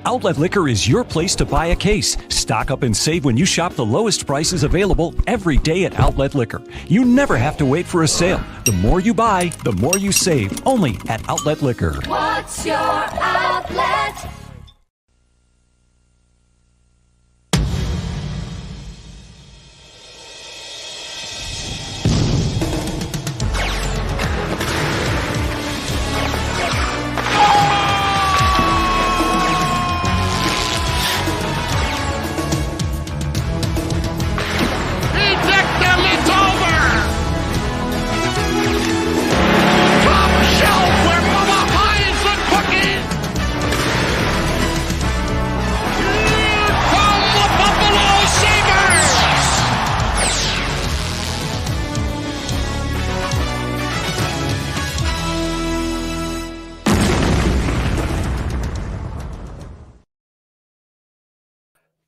Outlet Liquor is your place to buy a case. Stock up and save when you shop the lowest prices available every day at Outlet Liquor. You never have to wait for a sale. The more you buy, the more you save. Only at Outlet Liquor. What's your outlet?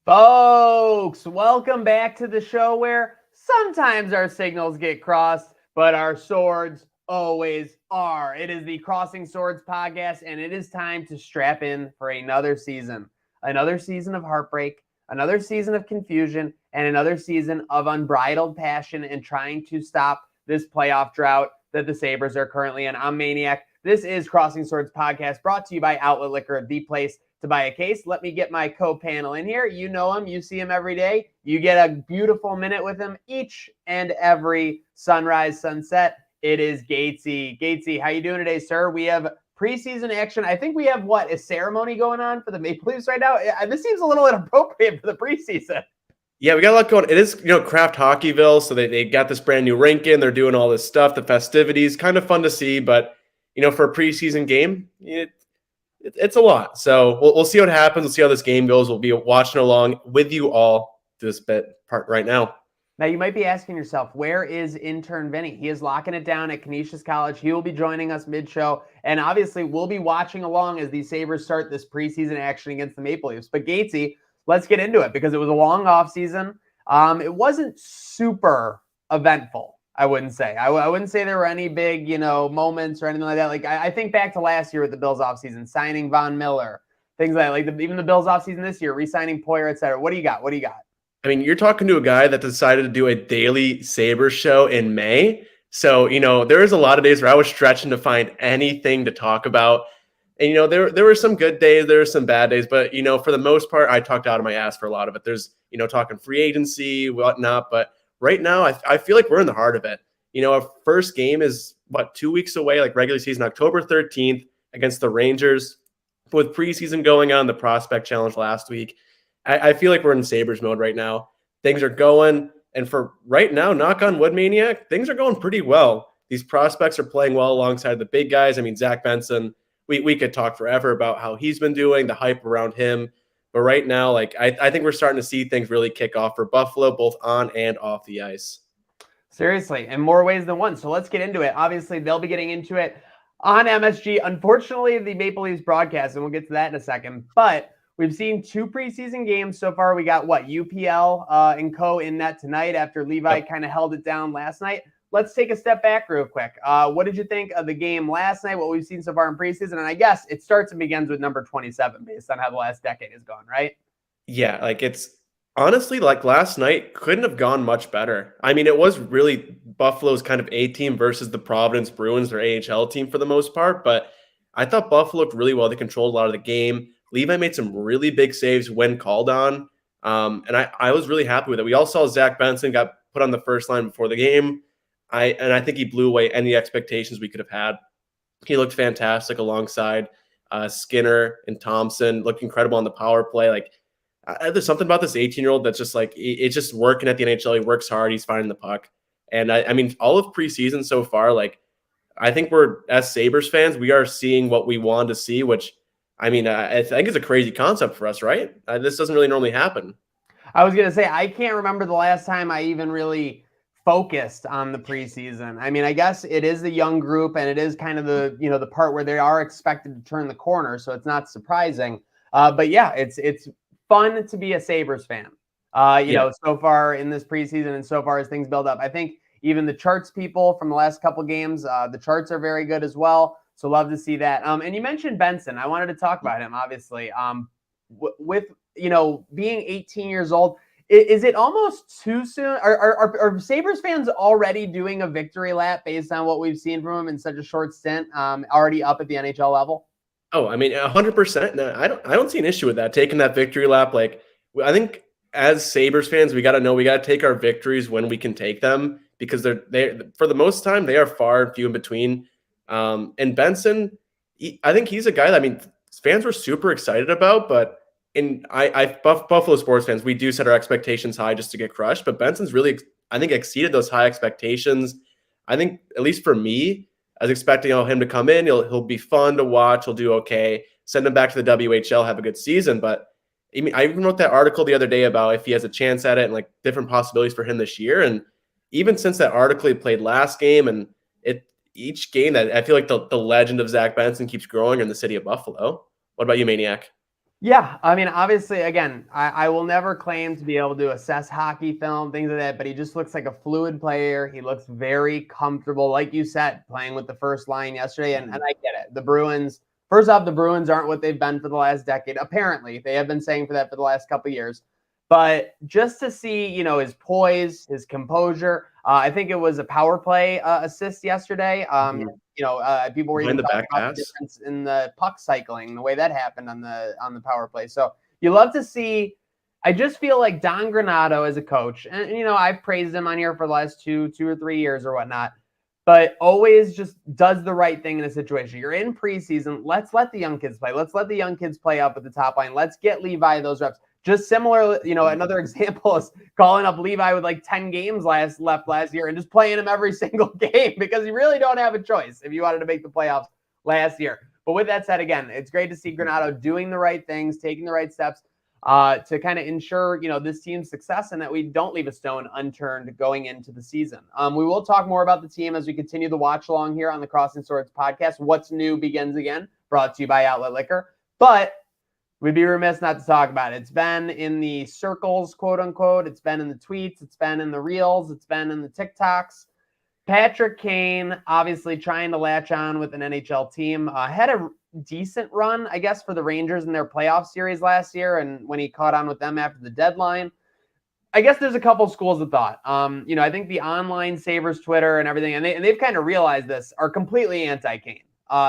Folks, welcome back to the show where sometimes our signals get crossed, but our swords always are. It is the Crossing Swords podcast, and it is time to strap in for another season. Another season of heartbreak, another season of confusion, and another season of unbridled passion and trying to stop this playoff drought that the Sabres are currently in. I'm Maniac. This is Crossing Swords podcast brought to you by Outlet Liquor, the place to buy a case. Let me get my co-panel in here. You know him. You see him every day. You get a beautiful minute with him each and every sunrise, sunset. It is Gatesy. Gatesy, how you doing today, sir? We have preseason action. I think we have, a ceremony going on for the Maple Leafs right now? This seems a little inappropriate for the preseason. Yeah, we got a lot going. It is, Craft Hockeyville, so they got this brand new rink in. They're doing all this stuff, the festivities, kind of fun to see. But, for a preseason game, it's a lot. So we'll see what happens. We'll see how this game goes. We'll be watching along with you all this part right now. Now, you might be asking yourself, where is intern Vinny? He is locking it down at Canisius College. He will be joining us mid-show. And obviously, we'll be watching along as the Sabres start this preseason action against the Maple Leafs. But Gatesy, let's get into it because it was a long offseason. It wasn't super eventful, I wouldn't say. I wouldn't say there were any big, moments or anything like that. I think back to last year with the Bills offseason, signing Von Miller, things like that. Even the Bills offseason this year, re-signing Poyer, et cetera. What do you got? I mean, you're talking to a guy that decided to do a daily Sabres show in May. So, there was a lot of days where I was stretching to find anything to talk about. And, there were some good days, there were some bad days. But, for the most part, I talked out of my ass for a lot of it. There's, talking free agency, whatnot. But right now, I feel like we're in the heart of it. Our first game is, 2 weeks away, like regular season, October 13th against the Rangers. With preseason going on, the Prospect Challenge last week, I feel like we're in Sabres mode right now. Things are going, and for right now, knock on wood, Maniac, things are going pretty well. These prospects are playing well alongside the big guys. I mean, Zach Benson, we could talk forever about how he's been doing, the hype around him. But right now, I think we're starting to see things really kick off for Buffalo, both on and off the ice. Seriously, in more ways than one. So let's get into it. Obviously, they'll be getting into it on MSG. Unfortunately, the Maple Leafs broadcast, and we'll get to that in a second. But we've seen 2 preseason games so far. We got, UPL and co in net tonight after Levi kind of held it down last night. Let's take a step back real quick. What did you think of the game last night, what we've seen so far in preseason? And I guess it starts and begins with number 27 based on how the last decade has gone, right? Yeah, it's honestly, last night couldn't have gone much better. I mean, it was really Buffalo's kind of A team versus the Providence Bruins, their AHL team for the most part. But I thought Buffalo looked really well. They controlled a lot of the game. Levi made some really big saves when called on. And I was really happy with it. We all saw Zach Benson got put on the first line before the game. I think he blew away any expectations we could have had. He looked fantastic alongside Skinner and Thompson. Looked incredible on the power play. There's something about this 18-year-old that's just it's just working at the NHL. He works hard. He's finding the puck. And I mean, all of preseason so far, I think we're, as Sabres fans, we are seeing what we wanted to see, which, I mean, I think it's a crazy concept for us, right? This doesn't really normally happen. I was going to say, I can't remember the last time I even really focused on the preseason. I mean, I guess it is the young group and it is kind of the, the part where they are expected to turn the corner. So it's not surprising. But yeah, it's fun to be a Sabres fan, so far in this preseason and so far as things build up. I think even the charts people from the last couple games, the charts are very good as well. So love to see that. And you mentioned Benson. I wanted to talk about him, obviously. with, being 18 years old, is it almost too soon? Are Sabres fans already doing a victory lap based on what we've seen from him in such a short stint, already up at the NHL level? Oh, I mean, 100%. No, I don't see an issue with that. Taking that victory lap, like I think as Sabres fans, we got to take our victories when we can take them, because they for the most time they are far and few in between. And Benson, I think he's a guy that, I mean, fans were super excited about, but Buffalo sports fans, we do set our expectations high just to get crushed. But Benson's really, I think, exceeded those high expectations. I think, at least for me, I was expecting him to come in. He'll be fun to watch. He'll do okay. Send him back to the WHL, have a good season. But I mean, I even wrote that article the other day about if he has a chance at it and like different possibilities for him this year. And even since that article, he played last game, and each game that I feel like the legend of Zach Benson keeps growing in the city of Buffalo. What about you, Maniac? Yeah, I mean, obviously, again, I will never claim to be able to assess hockey film, things like that, but he just looks like a fluid player. He looks very comfortable, like you said, playing with the first line yesterday, and I get it. The Bruins, first off, the Bruins aren't what they've been for the last decade. Apparently, they have been saying for that for the last couple of years. But just to see, his poise, his composure, I think it was a power play assist yesterday. People were even Behind the talking back about the pass. difference in the puck cycling, the way that happened on the power play. So you love to see. I just feel like Don Granato as a coach, and I've praised him on here for the last two or 3 years or whatnot, but always just does the right thing in a situation. You're in preseason. Let's let the young kids play. Let's let the young kids play up at the top line. Let's get Levi those reps. Just similar, another example is calling up Levi with like 10 games left last year and just playing him every single game, because you really don't have a choice if you wanted to make the playoffs last year. But with that said, again, it's great to see Granato doing the right things, taking the right steps to kind of ensure, this team's success, and that we don't leave a stone unturned going into the season. We will talk more about the team as we continue the watch along here on the Crossing Swords podcast. What's New begins again, brought to you by Outlet Liquor. But we'd be remiss not to talk about it. It's been in the circles, quote unquote. It's been in the tweets. It's been in the reels. It's been in the TikToks. Patrick Kane, obviously trying to latch on with an NHL team. Had a decent run, I guess, for the Rangers in their playoff series last year, and when he caught on with them after the deadline. I guess there's a couple schools of thought. I think the online Sabres Twitter and everything, and they've kind of realized this, are completely anti-Kane.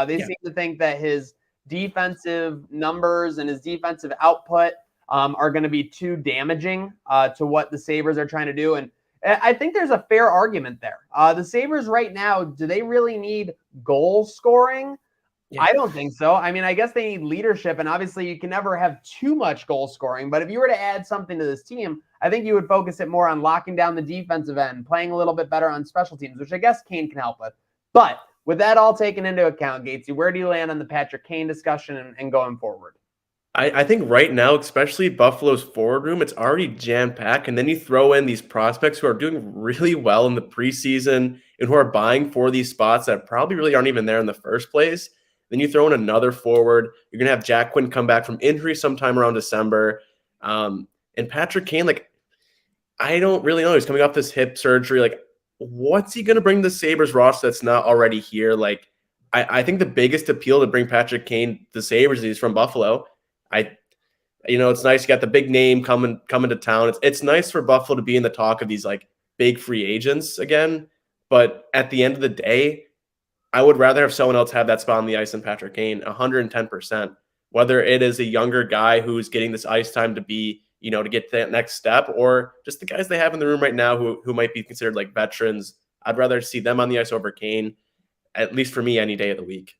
They seem to think that his defensive numbers and his defensive output are going to be too damaging to what the Sabres are trying to do. And I think there's a fair argument there. The Sabres right now, do they really need goal scoring? Yeah. I don't think so. I mean, I guess they need leadership, and obviously you can never have too much goal scoring. But if you were to add something to this team, I think you would focus it more on locking down the defensive end, playing a little bit better on special teams, which I guess Kane can help with. But with that all taken into account, Gatesy, where do you land on the Patrick Kane discussion and going forward? I think right now, especially Buffalo's forward room, it's already jam-packed. And then you throw in these prospects who are doing really well in the preseason and who are buying for these spots that probably really aren't even there in the first place. Then you throw in another forward. You're going to have Jack Quinn come back from injury sometime around December. And Patrick Kane, like, I don't really know. He's coming off this hip surgery. Like, what's he going to bring the Sabres roster that's not already here? Like, I think the biggest appeal to bring Patrick Kane to the Sabres is he's from Buffalo. It's nice. You got the big name coming to town. It's nice for Buffalo to be in the talk of these like big free agents again. But at the end of the day, I would rather have someone else have that spot on the ice than Patrick Kane, 110%. Whether it is a younger guy who's getting this ice time to be, to get to that next step, or just the guys they have in the room right now who might be considered like veterans. I'd rather see them on the ice over Kane, at least for me, any day of the week.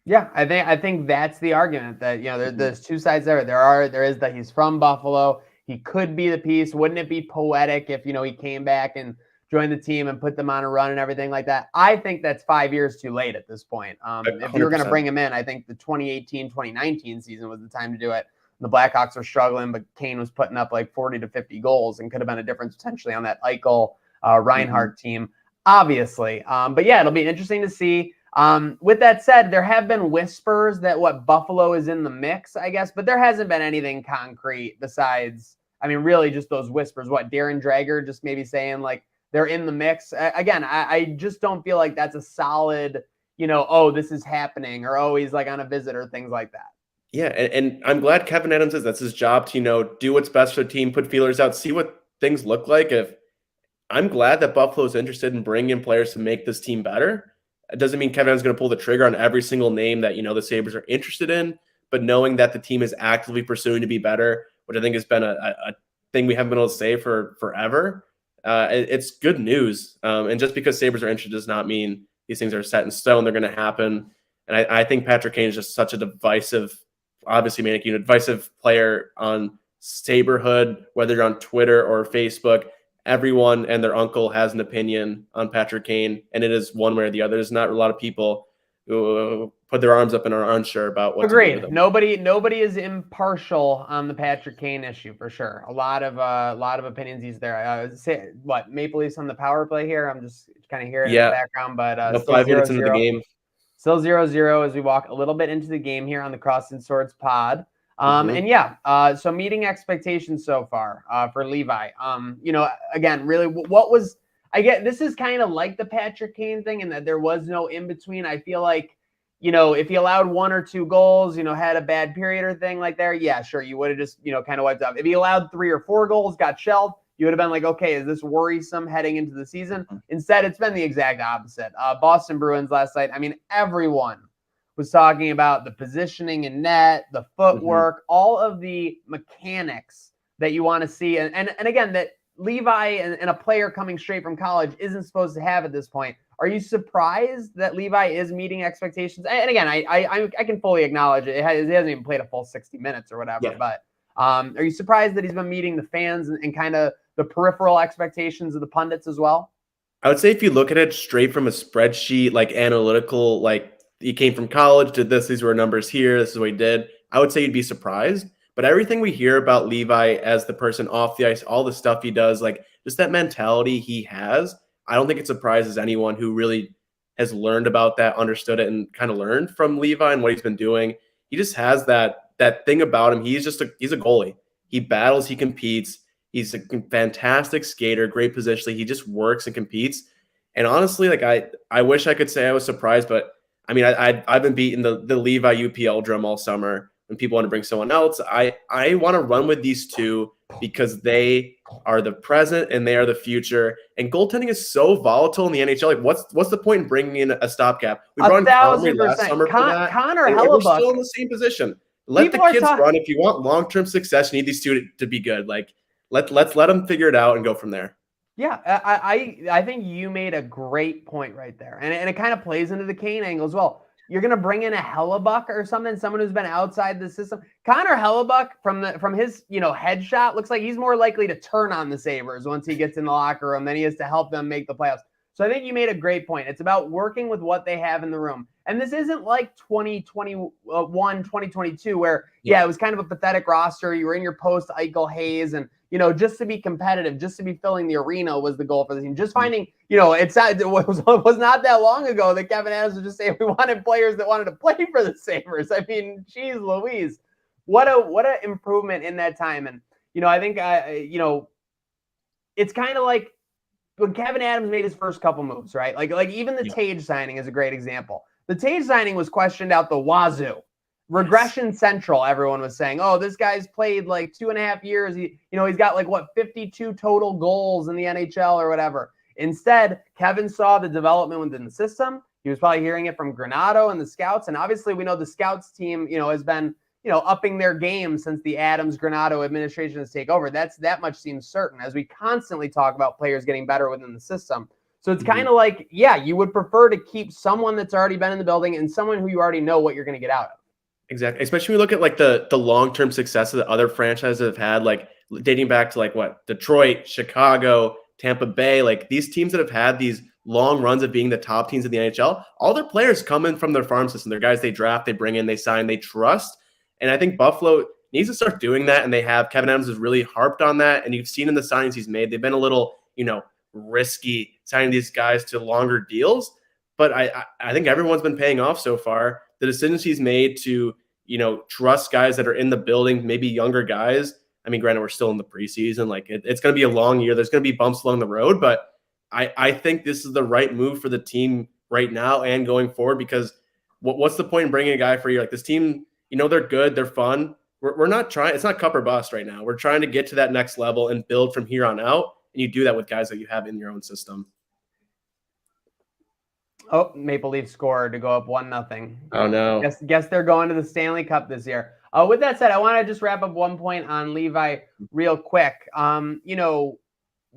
Yeah, I think that's the argument that, there's two sides there. There is that he's from Buffalo. He could be the piece. Wouldn't it be poetic if, he came back and joined the team and put them on a run and everything like that? I think that's 5 years too late at this point. If you were going to bring him in, I think the 2018-2019 season was the time to do it. The Blackhawks were struggling, but Kane was putting up like 40 to 50 goals and could have been a difference potentially on that Eichel Reinhart team, obviously. But yeah, it'll be interesting to see. With that said, there have been whispers that Buffalo is in the mix, I guess, but there hasn't been anything concrete besides, really just those whispers. Darren Drager just maybe saying like they're in the mix. Again, I just don't feel like that's a solid, this is happening, or he's like on a visit or things like that. Yeah, and I'm glad Kevin Adams says that's his job to, do what's best for the team, put feelers out, see what things look like. I'm glad that Buffalo's interested in bringing in players to make this team better. It doesn't mean Kevin Adams is going to pull the trigger on every single name that, the Sabres are interested in, but knowing that the team is actively pursuing to be better, which I think has been a thing we haven't been able to say for forever, it's good news. And just because Sabres are interested does not mean these things are set in stone. They're going to happen. And I think Patrick Kane is just such a divisive player on Saberhood, whether you're on Twitter or Facebook. Everyone and their uncle has an opinion on Patrick Kane, and it is one way or the other. There's not a lot of people who put their arms up and are unsure about what to do with him. Nobody is impartial on the Patrick Kane issue for sure. A lot of opinions he's there. Maple Leafs on the power play here? I'm just kind of hearing in the background, but still 5 minutes into the game. Still 0-0 as we walk a little bit into the game here on the Crossing Swords pod. So meeting expectations so far for Levi. Again, really, this is kind of like the Patrick Kane thing in that there was no in between. I feel like, if he allowed 1 or 2 goals, had a bad period or thing like there, yeah, sure, you would have just, kind of wiped up. If he allowed 3 or 4 goals, got shelled, you would have been like, okay, is this worrisome heading into the season? Instead, it's been the exact opposite. Boston Bruins last night, I mean, everyone was talking about the positioning in net, the footwork, all of the mechanics that you want to see. And again, that Levi and a player coming straight from college isn't supposed to have at this point. Are you surprised that Levi is meeting expectations? And again, I can fully acknowledge it. He hasn't even played a full 60 minutes or whatever. Yeah. But are you surprised that he's been meeting the fans and kind of the peripheral expectations of the pundits as well? I would say if you look at it straight from a spreadsheet, like analytical, like he came from college, did this, these were numbers here, this is what he did, I would say you'd be surprised. But everything we hear about Levi as the person off the ice, all the stuff he does, like just that mentality he has, I don't think it surprises anyone who really has learned about that, understood it, and kind of learned from Levi and what he's been doing. He just has that thing about him. He's a goalie. He battles, he competes. He's a fantastic skater, great positionally. He just works and competes. And honestly, like I wish I could say I was surprised, but I mean, I've been beating the Levi UPL drum all summer. When people want to bring someone else, I want to run with these two because they are the present and they are the future. And goaltending is so volatile in the NHL. Like, what's the point in bringing in a stopgap? We brought in Conley last summer for that. Connor Hellebuyck, we're still in the same position. Let the kids run. If you want long-term success, you need these two to be good. Like, let's let them figure it out and go from there. Yeah, I think you made a great point right there. And it kind of plays into the Kane angle as well. You're going to bring in a Hellebuyck or something, someone who's been outside the system. Connor Hellebuyck, from his headshot, looks like he's more likely to turn on the Sabres once he gets in the locker room than he is to help them make the playoffs. So I think you made a great point. It's about working with what they have in the room. And this isn't like 2021, 2022, where, it was kind of a pathetic roster. You were in your post Eichel Hayes, and, just to be competitive, just to be filling the arena was the goal for the team. Just finding, it was not that long ago that Kevin Adams was just saying we wanted players that wanted to play for the Sabres. I mean, geez Louise, what a improvement in that time. And, I think, it's kind of like when Kevin Adams made his first couple moves, right? Like even the Tage signing is a great example. The Tage signing was questioned out the wazoo. Regression central, everyone was saying, oh, this guy's played like 2.5 years. He's got 52 total goals in the NHL or whatever. Instead, Kevin saw the development within the system. He was probably hearing it from Granato and the scouts. And obviously we know the scouts team, has been, upping their game since the Adams-Granato administration has taken over. That much seems certain as we constantly talk about players getting better within the system. So it's kind of like, you would prefer to keep someone that's already been in the building and someone who you already know what you're going to get out of. Exactly. Especially when we look at the long-term success that other franchises have had, like dating back to Detroit, Chicago, Tampa Bay, like these teams that have had these long runs of being the top teams in the NHL, all their players come in from their farm system. They're guys they draft, they bring in, they sign, they trust. And I think Buffalo needs to start doing that. And they have. Kevin Adams has really harped on that. And you've seen in the signings he's made, they've been a little, risky signing these guys to longer deals. But I think everyone's been paying off so far. The decisions he's made to, trust guys that are in the building, maybe younger guys. I mean, granted, we're still in the preseason. Like it's going to be a long year. There's going to be bumps along the road, but I think this is the right move for the team right now and going forward, because what's the point in bringing a guy for a year? Like this team, they're good, they're fun. We're not trying. It's not cup or bust right now. We're trying to get to that next level and build from here on out. And you do that with guys that you have in your own system. Oh, Maple Leafs scored to go up 1-0. Oh no! Guess they're going to the Stanley Cup this year. With that said, I want to just wrap up one point on Levi real quick.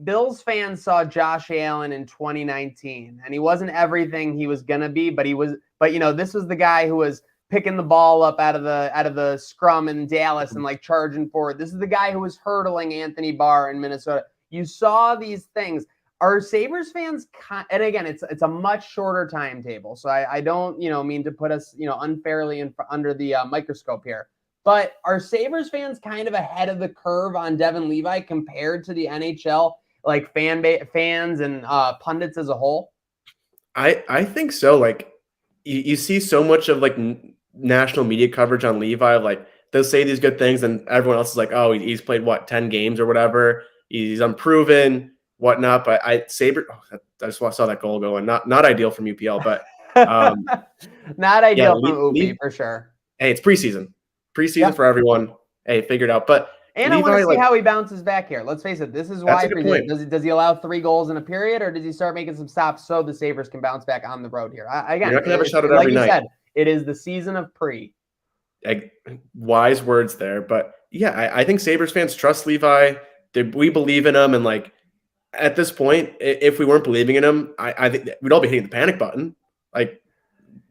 Bills fans saw Josh Allen in 2019, and he wasn't everything he was gonna be, but this was the guy who was picking the ball up out of the scrum in Dallas and like charging forward. This is the guy who was hurdling Anthony Barr in Minnesota. You saw these things. Are Sabres fans, and again, it's a much shorter timetable, so I don't mean to put us unfairly under the microscope here, but are Sabres fans kind of ahead of the curve on Devin Levi compared to the NHL, like fans and pundits as a whole? I think so. Like you see so much of like national media coverage on Levi. Like they'll say these good things, and everyone else is like, oh, he's played 10 games or whatever. He's unproven, whatnot. But I just saw that goal going. Not ideal from UPL, but not ideal from UP for sure. Hey, it's preseason for everyone. Hey, figured out. But and Levi, I want to see how he bounces back here. Let's face it, this is why. Does he allow 3 goals in a period, or does he start making some stops so the Sabres can bounce back on the road here? Again, you're not gonna have a shot at every night. Said, it is the season of pre. Wise words there, but yeah, I think Sabres fans trust Levi. We believe in him, and like at this point, if we weren't believing in him, I think we'd all be hitting the panic button. Like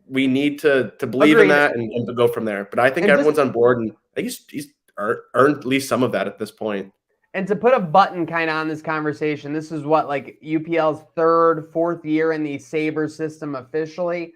we need to believe in that and to go from there. But I think everyone's on board, and I think he's earned at least some of that at this point. And to put a button kind of on this conversation, this is what, like UPL's 3rd, 4th year in the Sabres system officially.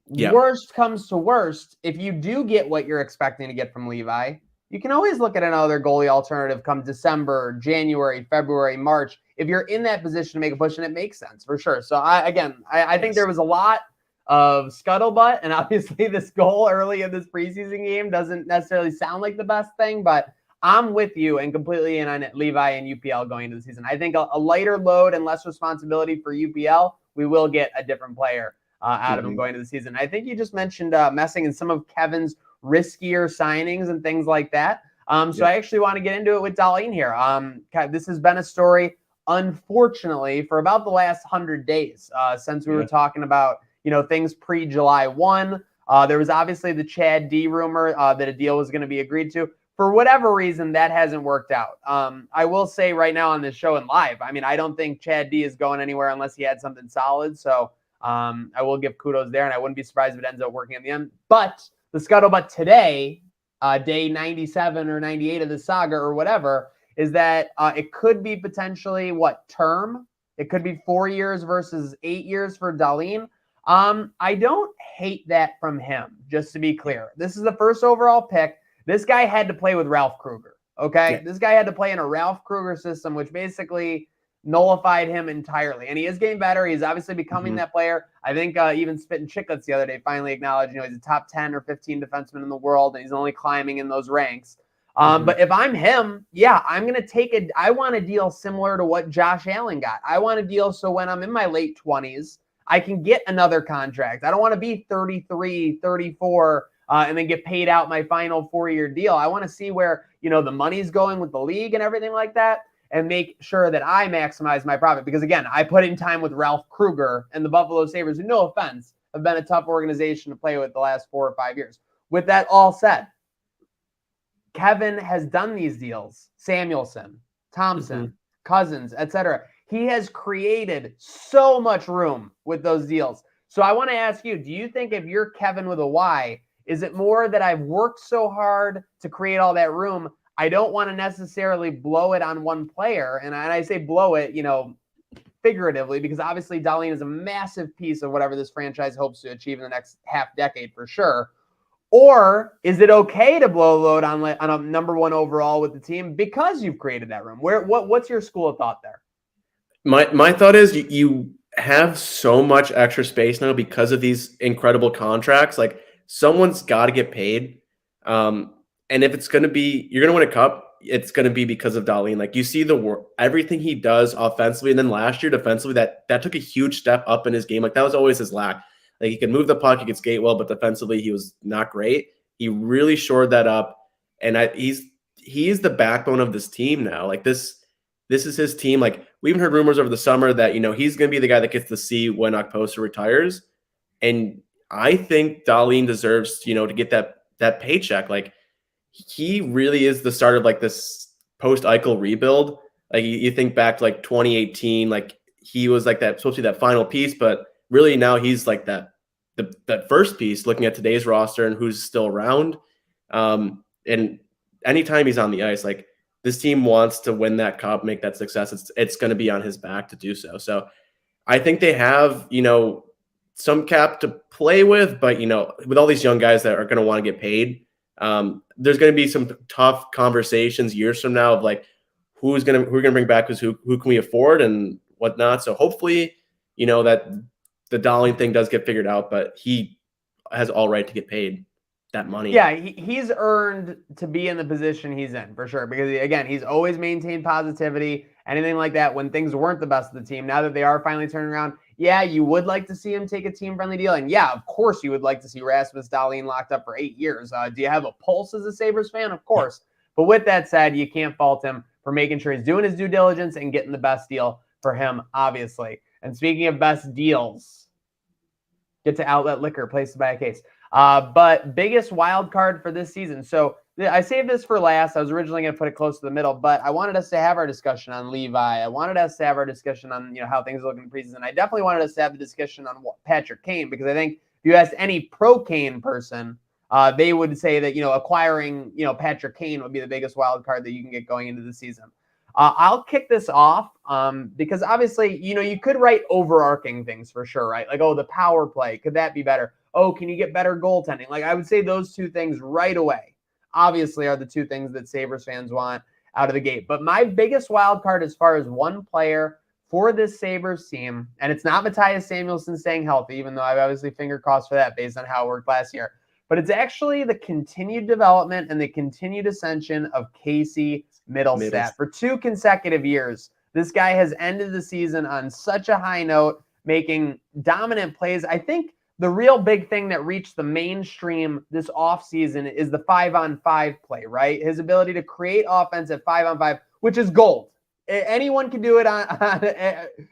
Yeah. Worst comes to worst, if you do get what you're expecting to get from Levi, you can always look at another goalie alternative come December, January, February, March. If you're in that position to make a push, and it makes sense for sure. So I think there was a lot of scuttlebutt, and obviously this goal early in this preseason game doesn't necessarily sound like the best thing, but I'm with you and completely in on it, Levi and UPL going into the season. I think a lighter load and less responsibility for UPL, we will get a different player out of him going into the season. I think you just mentioned messing in some of Kevin's riskier signings and things like that. So I actually want to get into it with DAHLIN here. This has been a story, unfortunately, for about the last 100 days since we were talking about things pre-July 1. There was obviously the Chad D rumor that a deal was going to be agreed to. For whatever reason, that hasn't worked out. I will say right now on this show and live, I don't think Chad D is going anywhere unless he had something solid. So I will give kudos there, and I wouldn't be surprised if it ends up working in the end. But the scuttlebutt today, day 97 or 98 of the saga or whatever, is that it could be potentially term? It could be 4 years versus 8 years for DAHLIN. I don't hate that from him, just to be clear. This is the 1st overall pick. This guy had to play with Ralph Kruger, okay? Yeah. This guy had to play in a Ralph Kruger system, which basically nullified him entirely. And he is getting better. He's obviously becoming that player. I think even Spittin' Chicklets the other day finally acknowledged, he's a top 10 or 15 defenseman in the world, and he's only climbing in those ranks. But if I'm him, I'm going to I want a deal similar to what Josh Allen got. I want a deal so when I'm in my late 20s, I can get another contract. I don't want to be 33, 34, and then get paid out my final 4-year deal. I want to see where, the money's going with the league and everything like that, and make sure that I maximize my profit. Because again, I put in time with Ralph Kruger and the Buffalo Sabres, who, no offense, have been a tough organization to play with the last 4 or 5 years. With that all said, Kevin has done these deals. Samuelson, Thompson, Cousins, etc. He has created so much room with those deals. So I want to ask you, do you think if you're Kevin with a Y, is it more that I've worked so hard to create all that room, I don't want to necessarily blow it on one player? And I say blow it, figuratively, because obviously DAHLIN is a massive piece of whatever this franchise hopes to achieve in the next half decade for sure. Or is it okay to blow a load on a number 1 overall with the team because you've created that room? What's your school of thought there? My thought is you have so much extra space now because of these incredible contracts. Like someone's got to get paid. And if it's going to be, you're going to win a cup, it's going to be because of DAHLIN. Like you see everything he does offensively. And then last year defensively, that took a huge step up in his game. Like that was always his lack. Like he could move the puck, he could skate well, but defensively he was not great. He really shored that up, and he is the backbone of this team now. Like this is his team. Like we even heard rumors over the summer that he's going to be the guy that gets the C when Okposo retires, and I think DAHLIN deserves to get that paycheck. Like he really is the start of like this post Eichel rebuild. Like you think back to like 2018, like he was like that supposed to be that final piece, but really now he's like that first piece looking at today's roster and who's still around. And anytime he's on the ice, like this team wants to win that cup, make that success. It's going to be on his back to do so. So I think they have, some cap to play with, but with all these young guys that are going to want to get paid, there's going to be some tough conversations years from now of like who we're going to bring back, because who can we afford and whatnot. So hopefully, that the DAHLIN thing does get figured out, but he has all right to get paid that money. Yeah, he's earned to be in the position he's in for sure, because again, he's always maintained positivity, anything like that when things weren't the best of the team. Now that they are finally turning around, yeah, you would like to see him take a team-friendly deal. And yeah, of course you would like to see Rasmus DAHLIN locked up for 8 years. Do you have a pulse as a Sabres fan? Of course. But with that said, you can't fault him for making sure he's doing his due diligence and getting the best deal for him, obviously. And speaking of best deals, get to Outlet Liquor, place to buy a case. But biggest wild card for this season. So I saved this for last. I was originally going to put it close to the middle, but I wanted us to have our discussion on Levi. I wanted us to have our discussion on how things look in the preseason. I definitely wanted us to have the discussion on Patrick Kane, because I think if you ask any pro Kane person, they would say that acquiring Patrick Kane would be the biggest wild card that you can get going into the season. I'll kick this off because obviously you could write overarching things for sure, right? Like, oh, the power play, could that be better? Oh, can you get better goaltending? Like I would say those two things right away obviously are the two things that Sabres fans want out of the gate. But my biggest wild card as far as one player for this Sabres team, and it's not Matthias Samuelsson staying healthy, even though I've obviously finger crossed for that based on how it worked last year, but it's actually the continued development and the continued ascension of Casey Middlestat. For 2 consecutive years, this guy has ended the season on such a high note, making dominant plays. I think the real big thing that reached the mainstream this offseason is the 5-on-5 play, right? His ability to create offense at 5-on-5, which is gold. Anyone can do it on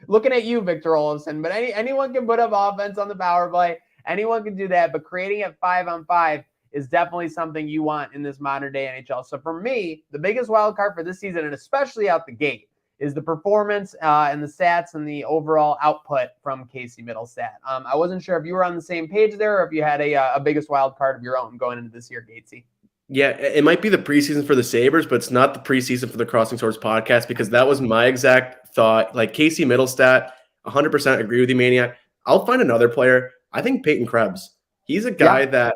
looking at you, Victor Olofsson, but anyone can put up offense on the power play. Anyone can do that, but creating at 5-on-5 is definitely something you want in this modern day NHL. So for me, the biggest wild card for this season, and especially out the gate, is the performance and the stats and the overall output from Casey Middlestat. I wasn't sure if you were on the same page there or if you had a biggest wild card of your own going into this year, Gatesy. Yeah, it might be the preseason for the Sabres, but it's not the preseason for the Crossing Swords podcast, because that was my exact thought. Like Casey Middlestat, 100% agree with you, Maniac. I'll find another player. I think Peyton Krebs. He's a guy that,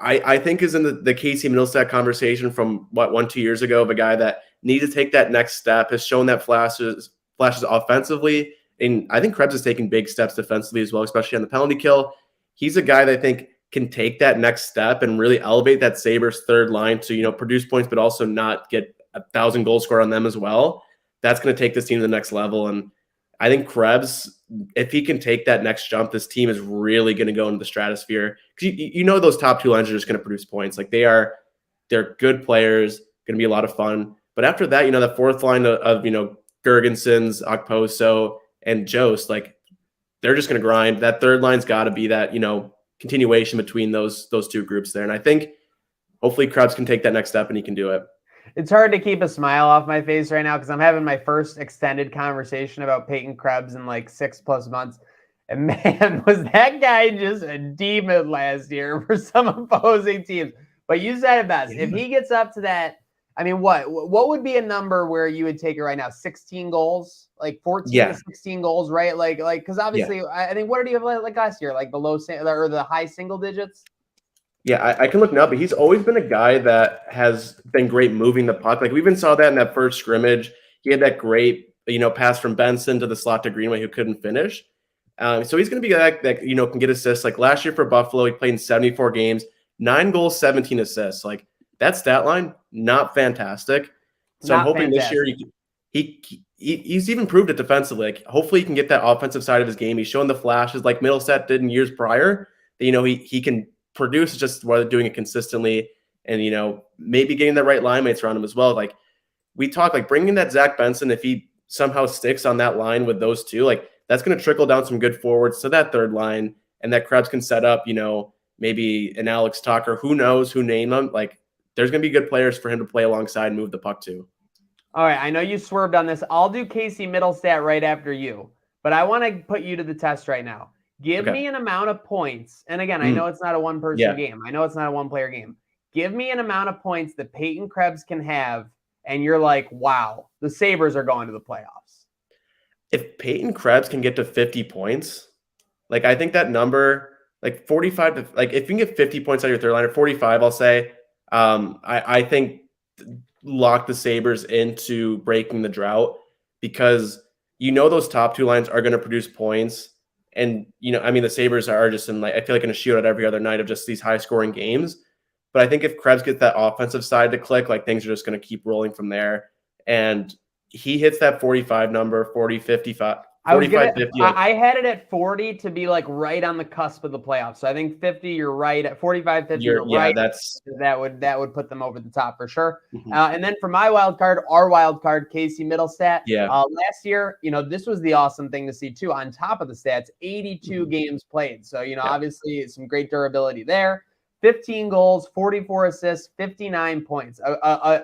I think is in the Casey Middlestat conversation from 1-2 years ago, of a guy that needs to take that next step, has shown that flashes offensively. And I think Krebs is taking big steps defensively as well, especially on the penalty kill. He's a guy that I think can take that next step and really elevate that Sabres third line to, produce points, but also not get 1,000 goals scored on them as well. That's going to take this team to the next level. And I think Krebs, if he can take that next jump, this team is really going to go into the stratosphere. Because those top 2 lines are just going to produce points. Like they're good players, going to be a lot of fun. But after that, the fourth line of Gergensons, Okposo, and Jost, like they're just going to grind. That third line's got to be that, continuation between those 2 groups there. And I think hopefully Krebs can take that next step and he can do it. It's hard to keep a smile off my face right now because I'm having my first extended conversation about Peyton Krebs in like 6+ months. And man, was that guy just a demon last year for some opposing teams. But you said it best. If he gets up to that, I mean, what would be a number where you would take it right now? 16 goals, like 14 to 16 goals, right? Like, because obviously, I think what did he have like last year? Like the low or the high single digits? Yeah, I can look now, but he's always been a guy that has been great moving the puck. Like we even saw that in that first scrimmage. He had that great, pass from Benson to the slot to Greenway who couldn't finish. So he's going to be that can get assists. Like last year for Buffalo, he played in 74 games, 9 goals, 17 assists. Like that stat line, not fantastic. So I'm hoping this year he's even proved it defensively. Like hopefully he can get that offensive side of his game. He's shown the flashes like Middlestat did in years prior. That, he can produce. It's just whether doing it consistently and, maybe getting the right line mates around him as well. Like we talk, like bringing that Zach Benson, if he somehow sticks on that line with those two, like that's going to trickle down some good forwards to that third line, and that Krebs can set up, maybe an Alex Tucker, who knows, who name them. Like there's going to be good players for him to play alongside and move the puck to. All right, I know you swerved on this. I'll do Casey Middlestat right after you, but I want to put you to the test right now. Give me an amount of points. And again, I know it's not a one-person game. I know it's not a one-player game. Give me an amount of points that Peyton Krebs can have, and you're like, wow, the Sabres are going to the playoffs. If Peyton Krebs can get to 50 points, like I think that number, like 45 to, like if you can get 50 points out of your third line, or 45, I'll say, I think lock the Sabres into breaking the drought, because those top two lines are going to produce points. And, the Sabres are just in, like, I feel like in a shootout every other night of just these high scoring games. But I think if Krebs gets that offensive side to click, like things are just going to keep rolling from there. And he hits that 45 number, 40, 55. 45, 50. I had it at 40 to be like right on the cusp of the playoffs. So I think 50, you're right. At 45, 50, you're right. That would put them over the top for sure. Mm-hmm. And then for my wild card, our wild card, Casey Middlestat. Yeah. Last year, this was the awesome thing to see too. On top of the stats, 82 games played. So, obviously some great durability there. 15 goals, 44 assists, 59 points. A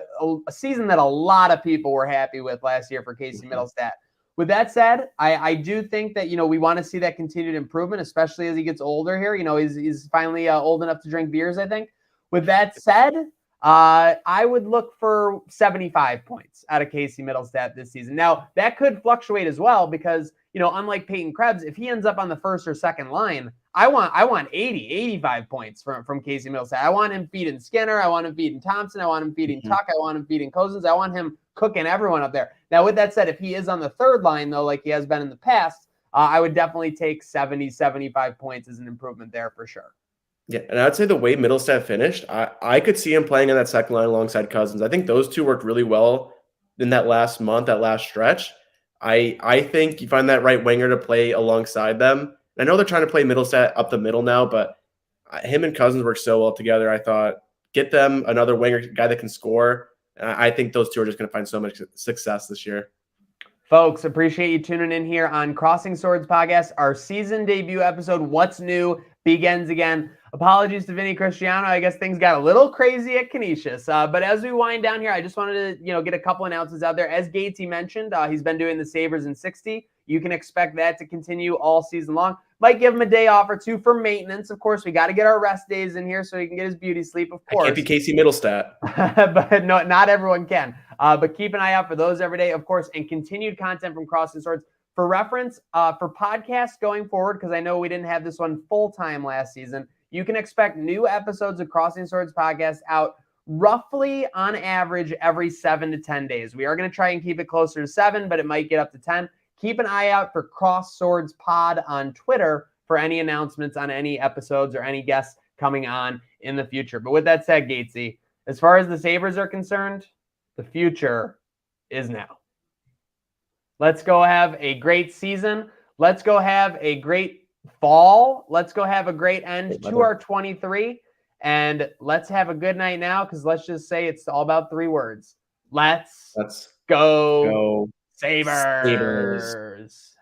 season that a lot of people were happy with last year for Casey Middlestat. With that said, I do think that, we want to see that continued improvement, especially as he gets older here. He's finally old enough to drink beers, I think. With that said, I would look for 75 points out of Casey Middlestat this season. Now, that could fluctuate as well because, unlike Peyton Krebs, if he ends up on the first or second line, I want 80, 85 points from Casey Middlestat. I want him feeding Skinner. I want him feeding Thompson. I want him feeding Tuck. I want him feeding Cousins. I want him cooking everyone up there. Now, with that said, if he is on the third line, though, like he has been in the past, I would definitely take 70, 75 points as an improvement there for sure. Yeah, and I'd say the way Middlestat finished, I could see him playing on that second line alongside Cousins. I think those two worked really well in that last month, that last stretch. I think you find that right winger to play alongside them. I know they're trying to play Middlestat up the middle now, but him and Cousins work so well together. I thought, get them another winger, guy that can score. I think those two are just going to find so much success this year. Folks, appreciate you tuning in here on Crossing Swords Podcast. Our season debut episode, What's New, begins again. Apologies to Vinny Cristiano. I guess things got a little crazy at Canisius. But as we wind down here, I just wanted to get a couple announcements out there. As Gatesy mentioned, he's been doing the Sabres in 60. You can expect that to continue all season long. Might give him a day off or two for maintenance. Of course, we got to get our rest days in here so he can get his beauty sleep, of course. I can't be Casey Middlestat. But no, not everyone can. But keep an eye out for those every day, of course, and continued content from Crossing Swords. For reference, for podcasts going forward, because I know we didn't have this one full-time last season, you can expect new episodes of Crossing Swords Podcast out roughly on average every 7 to 10 days. We are going to try and keep it closer to 7, but it might get up to 10. Keep an eye out for Cross Swords Pod on Twitter for any announcements on any episodes or any guests coming on in the future. But with that said, Gatesy, as far as the Sabres are concerned, the future is now. Let's go have a great season. Let's go have a great fall. Let's go have a great end to our 23. And let's have a good night now, because let's just say it's all about 3 words. Let's go. Sabres.